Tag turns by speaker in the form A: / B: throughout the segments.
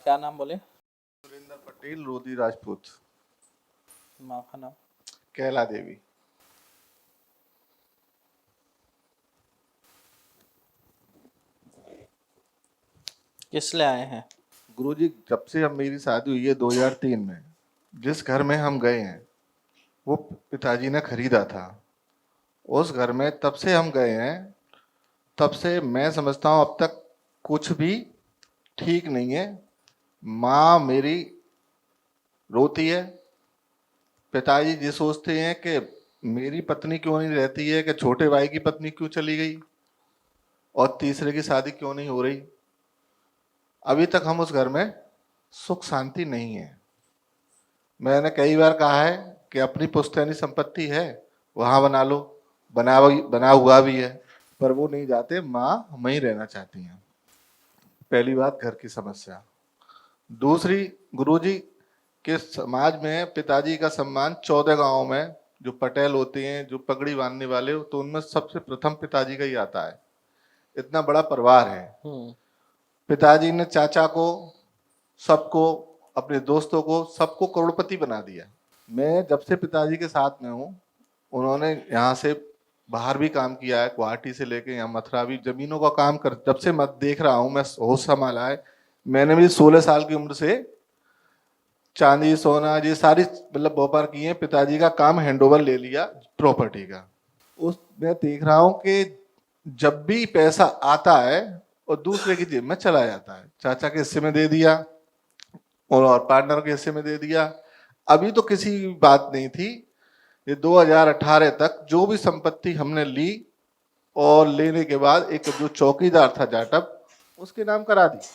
A: क्या नाम बोले?
B: सुरेंद्र पटेल, रोदी राजपूत।
A: माँ का नाम?
B: कैला देवी।
A: किस लिए आए हैं?
B: गुरुजी, जब से अब मेरी शादी हुई है 2003 में, जिस घर में हम गए हैं वो पिताजी ने खरीदा था। उस घर में तब से हम गए हैं, तब से मैं समझता हूँ अब तक कुछ भी ठीक नहीं है। माँ मेरी रोती है, पिताजी ये सोचते हैं कि मेरी पत्नी क्यों नहीं रहती है, कि छोटे भाई की पत्नी क्यों चली गई और तीसरे की शादी क्यों नहीं हो रही। अभी तक हम उस घर में सुख शांति नहीं है। मैंने कई बार कहा है कि अपनी पुश्तैनी संपत्ति है, वहां बना लो, बना हुआ भी है, पर वो नहीं जाते, माँ वहीं रहना चाहती हैं। पहली बात घर की समस्या। दूसरी, गुरुजी के समाज में पिताजी का सम्मान 14 गांवों में जो पटेल होते हैं, जो पगड़ी बांधने वाले हो, तो उनमें सबसे प्रथम पिताजी का ही आता है। इतना बड़ा परिवार है। पिताजी ने चाचा को, सबको, अपने दोस्तों को, सबको करोड़पति बना दिया। मैं जब से पिताजी के साथ में हूँ, उन्होंने यहाँ से बाहर भी काम किया है, गुवाहाटी से लेके यहाँ मथुरा भी जमीनों का काम कर, जब से मत देख रहा हूँ मैं, होश संभाला है मैंने भी 16 साल की उम्र से चांदी सोना ये सारी मतलब व्यापार किए हैं। पिताजी का काम हैंडओवर ले लिया प्रॉपर्टी का। उस मैं देख रहा हूँ कि जब भी पैसा आता है और दूसरे की जेब में चला जाता है। चाचा के हिस्से में दे दिया और पार्टनर के हिस्से में दे दिया। अभी तो किसी बात नहीं थी, ये 2018 तक जो भी संपत्ति हमने ली और लेने के बाद एक जो चौकीदार था जाटव, उसके नाम करा दी।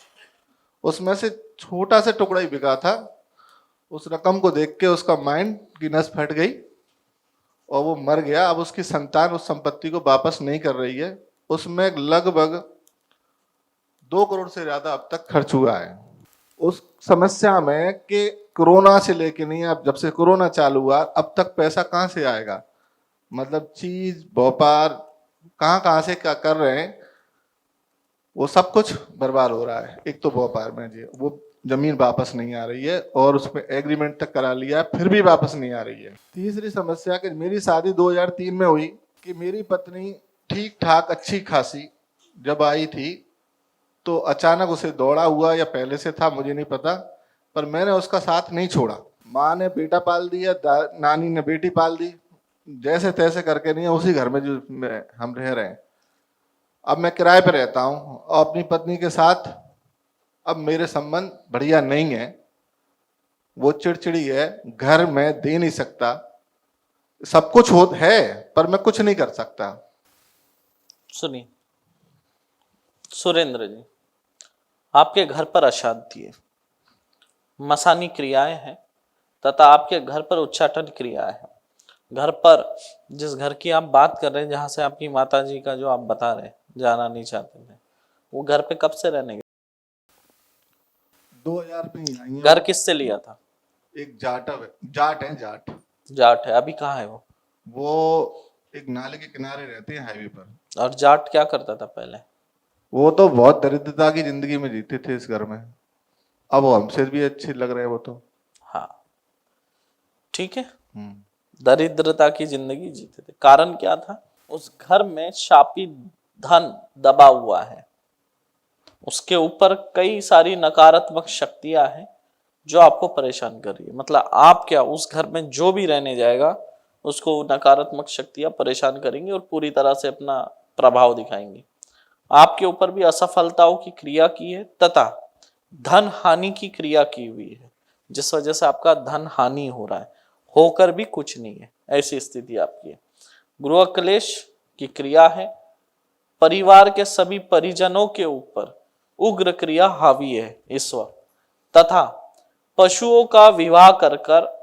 B: उसमें से छोटा सा टुकड़ा ही बिका था। उस रकम को देख के उसका माइंड की नस फट गई और वो मर गया। अब उसकी संतान उस संपत्ति को वापस नहीं कर रही है। उसमें लगभग 2 करोड़ से ज्यादा अब तक खर्च हुआ है। उस समस्या में कि कोरोना से लेके नहीं, अब जब से कोरोना चालू हुआ अब तक पैसा कहाँ से आएगा, मतलब चीज व्यापार कहाँ कहाँ से क्या कर रहे हैं, वो सब कुछ बर्बाद हो रहा है। एक तो व्यापार में जी वो जमीन वापस नहीं आ रही है और उसमें एग्रीमेंट तक करा लिया फिर भी वापस नहीं आ रही है। तीसरी समस्या कि मेरी शादी 2003 में हुई, कि मेरी पत्नी ठीक ठाक अच्छी खासी जब आई थी तो अचानक उसे दौड़ा हुआ या पहले से था मुझे नहीं पता, पर मैंने उसका साथ नहीं छोड़ा। माँ ने बेटा पाल दिया, नानी ने बेटी पाल दी, जैसे तैसे करके नहीं, उसी घर में जो हम रह रहे हैं। अब मैं किराए पर रहता हूँ और अपनी पत्नी के साथ अब मेरे संबंध बढ़िया नहीं है। वो चिड़चिड़ी है, घर में दे नहीं सकता, सब कुछ हो है पर मैं कुछ नहीं कर सकता।
A: सुनिए सुरेंद्र जी, आपके घर पर अशांति है, मसानी क्रियाएं हैं तथा आपके घर पर उच्चाटन क्रियाएं हैं। घर पर जिस घर की आप बात कर रहे हैं, जहां से आपकी माता जी का जो आप बता रहे हैं जाना नहीं चाहते थे, वो घर पे कब से रहने गए?
B: 2000 में ही आई है।
A: घर किससे लिया था?
B: एक जाटव है, जाट है, जाट।
A: जाट है। अभी कहाँ है वो?
B: वो एक नाले के किनारे रहते हैं, हाईवे पर।
A: और जाट क्या करता था पहले?
B: वो तो बहुत दरिद्रता की जिंदगी में जीते थे इस घर में। अब वो हमसे भी अच्छे लग रहे हैं वो तो।
A: हाँ ठीक है, दरिद्रता की जिंदगी जीते थे। कारण क्या था? उस घर में शापित धन दबा हुआ है, उसके ऊपर कई सारी नकारात्मक शक्तियां हैं जो आपको परेशान कर रही है। मतलब आप क्या, उस घर में जो भी रहने जाएगा उसको नकारात्मक शक्तियां परेशान करेंगी और पूरी तरह से अपना प्रभाव दिखाएंगी। आपके ऊपर भी असफलताओं की क्रिया की है तथा धन हानि की क्रिया की हुई है, जिस वजह से आपका धन हानि हो रहा है, होकर भी कुछ नहीं है, ऐसी स्थिति आपकी है। गृह क्लेश की क्रिया है, परिवार के सभी परिजनों के ऊपर उग्र क्रिया हावी है इस वक्त, तथा पशुओं का विवाह कर कर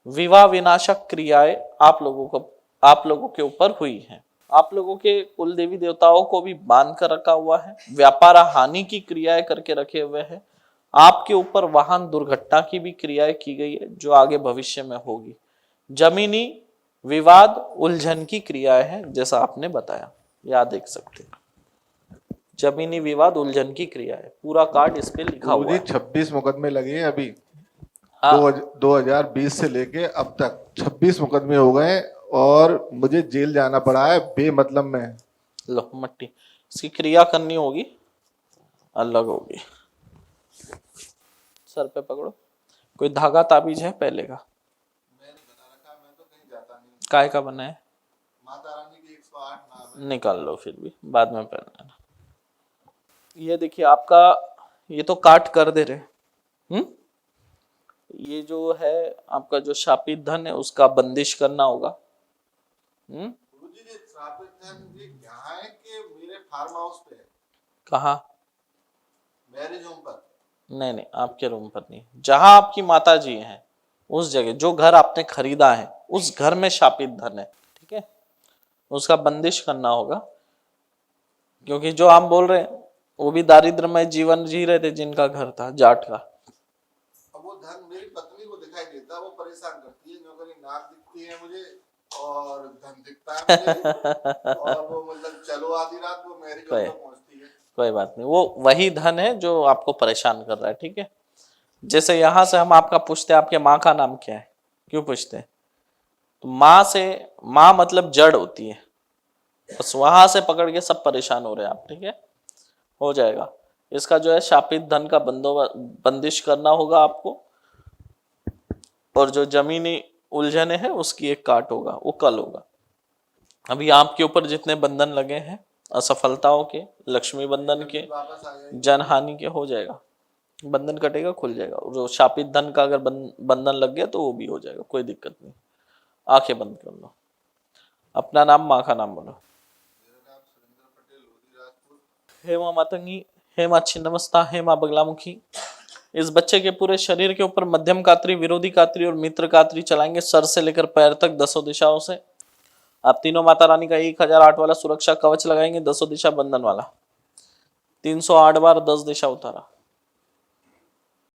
A: विवाह विनाशक क्रियाएं आप लोगों के ऊपर हुई हैं। आप लोगों के कुल देवी देवताओं को भी बांध कर रखा हुआ है, व्यापार हानि की क्रियाएं करके रखे हुए हैं। आपके ऊपर वाहन दुर्घटना की भी क्रियाएं की गई है जो आगे भविष्य में होगी। जमीनी विवाद उलझन की क्रियाएं हैं जैसा आपने बताया, या देख सकते हैं। जमीनी विवाद उलझन की क्रिया है, पूरा कार्ड इस पे लिखा हुआ
B: गुरुजी
A: है।
B: 26 मुकदमे लगे हैं अभी।
A: हाँ
B: 2020 से लेके अब तक 26 मुकदमे हो गए और मुझे जेल जाना पड़ा है बेमतलब में।
A: लो मट्टी, इसकी क्रिया करनी होगी, अलग होगी। सर पे पकड़ो, कोई धागा ताबीज है पहले का?
B: मैं नहीं बना रखा, मैं तो कहीं जाता नहीं।
A: काय का बना है?
B: माता रानी की 108 नाम है।
A: निकाल लो, फिर भी बाद में पहनना। ये देखिए आपका, ये तो काट कर दे रहे। ये जो है आपका जो शापित धन है उसका बंदिश करना होगा।
B: गुरुजी ये श्रापित धन ये यहाँ है कि मेरे फार्म हाउस पे है?
A: कहाँ?
B: मैरिज होम पर?
A: नहीं नहीं, आपके रूम पर नहीं, जहां आपकी माता जी हैं उस जगह, जो घर आपने खरीदा है उस घर में शापित धन है, ठीक है, उसका बंदिश करना होगा। क्योंकि जो आप बोल रहे हैं वो भी दारिद्र्यमय जीवन जी रहे थे, जिनका घर था जाट का।
B: अब वो धन मेरी पत्नी को दिखाई देता है, वो परेशान करती है, नौकरी नाक दिखती है मुझे और धन दिखता है मुझे और वो मतलब चलो आधी रात वो मैरिज होम तक पहुंचती है।
A: कोई बात नहीं, वो वही धन है जो आपको परेशान कर रहा है, ठीक है। जैसे यहां से हम आपका पूछते हैं आपके माँ का नाम क्या है, क्यों पूछते हैं? तो माँ से, माँ मतलब जड़ होती है, बस वहां से पकड़ के सब परेशान हो रहे हैं आप, ठीक है, हो जाएगा। इसका जो है शापित धन का बंदिश करना होगा आपको, और जो जमीनी उलझने हैं उसकी एक काट होगा, वो कल होगा। अभी आपके ऊपर जितने बंधन लगे हैं असफलताओं के, लक्ष्मी बंधन के, जनहानि के, हो जाएगा, बंधन कटेगा, खुल जाएगा। और जो शापित धन का अगर बंधन लग गया तो वो भी हो जाएगा, कोई दिक्कत नहीं। आंखें बंद कर लो, अपना नाम, माँ का नाम बोलो। हे माँ मातंगी, हे माँ छिन्नमस्ता, हे माँ बगलामुखी। इस बच्चे के पूरे शरीर के ऊपर मध्यम कात्री, विरोधी कात्री और मित्र कात्री चलाएंगे, सर से लेकर पैर तक 10 दिशाओं से। आप तीनों माता रानी का 1008 वाला सुरक्षा कवच लगाएंगे, 10 दिशा बंधन वाला, 308 बार 10 दिशा उतारा।